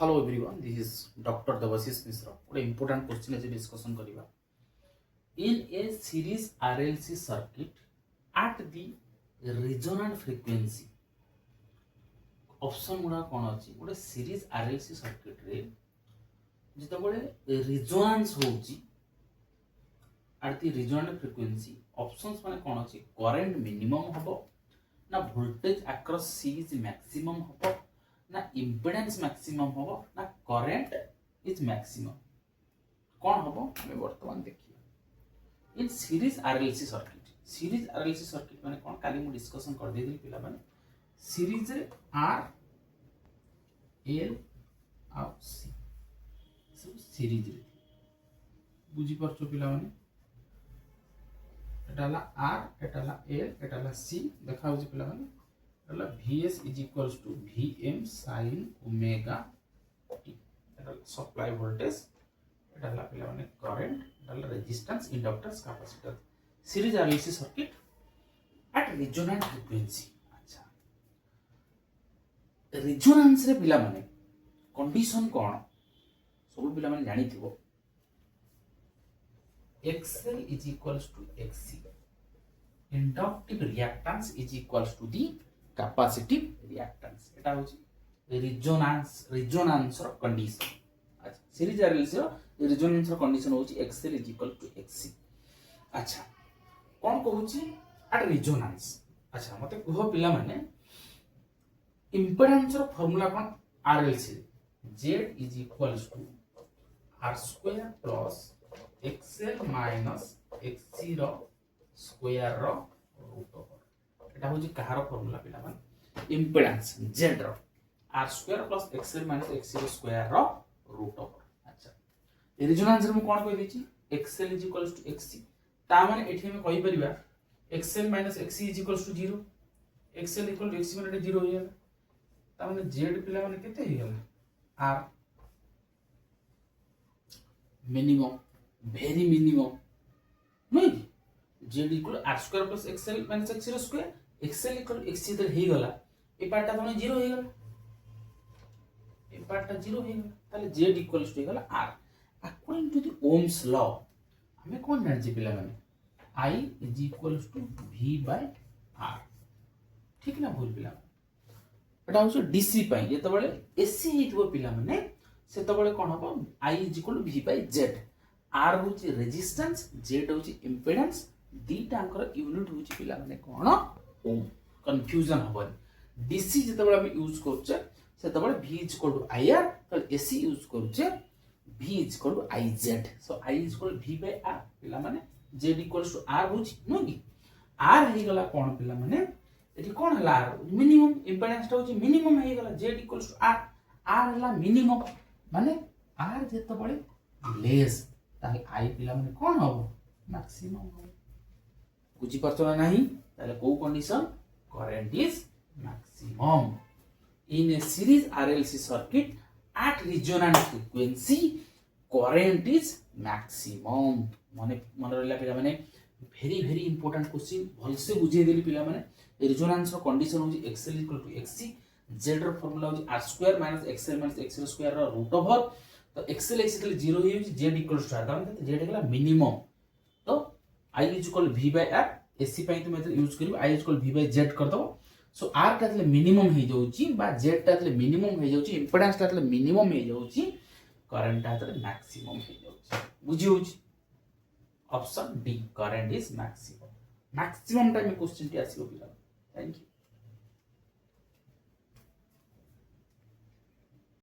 Hello everyone, this is Dr. Debashish Mishra. What important question is discussion kariba. In a series RLC circuit at the resonant frequency, option गुड़ा कौन अच्छी गोटे series RLC circuit रे जिते resonance होची at the resonant frequency options माने कौन अच्छी करंट मिनिमम हबो ना voltage across C is maximum हबो ना इम्पीडेंस मैक्सिमम हबो ना करंट इज मैक्सिमम कौन हबो हमें वर्तमान देखिए इन सीरीज RLC सर्किट माने कौन काली मु डिस्कशन कर देली पिला माने सीरीज रे R L आ C सब सीरीज रे बुझी परछो पिला माने एटाला R एटाला L एटाला C देखा होची पिला माने एटाला Vs is equals to Vm sin omega t एटाला सप्लाई वोल्टेज एटाला पिला माने करंट एटाला resistance inductance capacitor series RLC circuit at resonant frequency अच्छा रेजोनेंस रे पिला माने कंडीशन कोन सब पिला माने जानि थिबो XL is equals to XC. Inductive reactance is equals to the capacitive reactance. एटा होची resonance रो कंडीशन. अच्छा सीरीज RLC रो resonance रो कंडीशन होची XL is equal to XC. अच्छा कोन कहूची एट resonance. अच्छा मते कहो पिला माने इंपेडेंस रो फार्मूला कोन RLC Z is equals to R square plus XL minus XC row square रो रूट ओवर एटा होची कहार फार्मूला पिला माने इंपेडेंस Z रो R square plus XL minus XC रो स्क्वायर रो रूट ओवर अच्छा रेजोनेंस रे मु कोन कहि दिछि XL is equals to XC ता माने एठी हम कहि परिबा XL minus XC is equals to 0 XL equal to XC माने 0 हो गेला ता माने Z पिला माने केते हो गेला R मिनिमम very minimum नहीं Z equal R square plus XL minus XC square XL equal XC तो ही गला ए पार्ट ता 0 ही गला ए पार्ट ता 0 ही गला ताले Z equals to गला R according to the Ohm's law हमें कौन जान जे पिला माने I is equals to V by R ठीक ना भूल पिला एटा हो DC पई जे तबले AC हितबो पिला माने से तबले कोन हबो I is equal to V by Z R होची रेजिस्टेंस Z होची इंपेडेंस दीटा अंकर यूनिट होची पिला माने कोन ओम कंफ्यूजन हबन DC जतबळे हम यूज करछे सेतबळे V is equal to IR त AC यूज करछे V is equal to IZ so I is equal V by R पिला माने Z इक्वल्स टू R होची नो की R हे गला कोन पिला माने एठी कोन हला R मिनिमम इंपेडेंस ता होची मिनिमम हे गला Z equals to R R हला मिनिमम माने R जतबळे लेस ताले आई पिला माने कोन हबो मैक्सिमम हबो बुझी परछो ना नाही ताले को condition current is maximum in A series RLC circuit at resonant frequency current is maximum माने मन रहला पिला माने वेरी इंपोर्टेंट क्वेश्चन भल से बुझे देली पिला माने रेजोनेंस रो कंडीशन होजी XL equal to XC Z रो फार्मूला होजी R square minus XL minus XC square रो रूट ओवर तो XL XC 0 हो Z इक्वल्स टू R ता Z हेला मिनिमम तो I is equal V by R AC पई तुम एते यूज करियो I is equal V by Z कर दो सो R तातले मिनिमम हे जाउची बा Z तातले मिनिमम हे जाउची इंपेडेंस तातले मिनिमम हे जाउची करंट तातले मैक्सिमम हे जाउची बुझी होची option D current is maximum time question टी आसीबो पिला थैंक यू।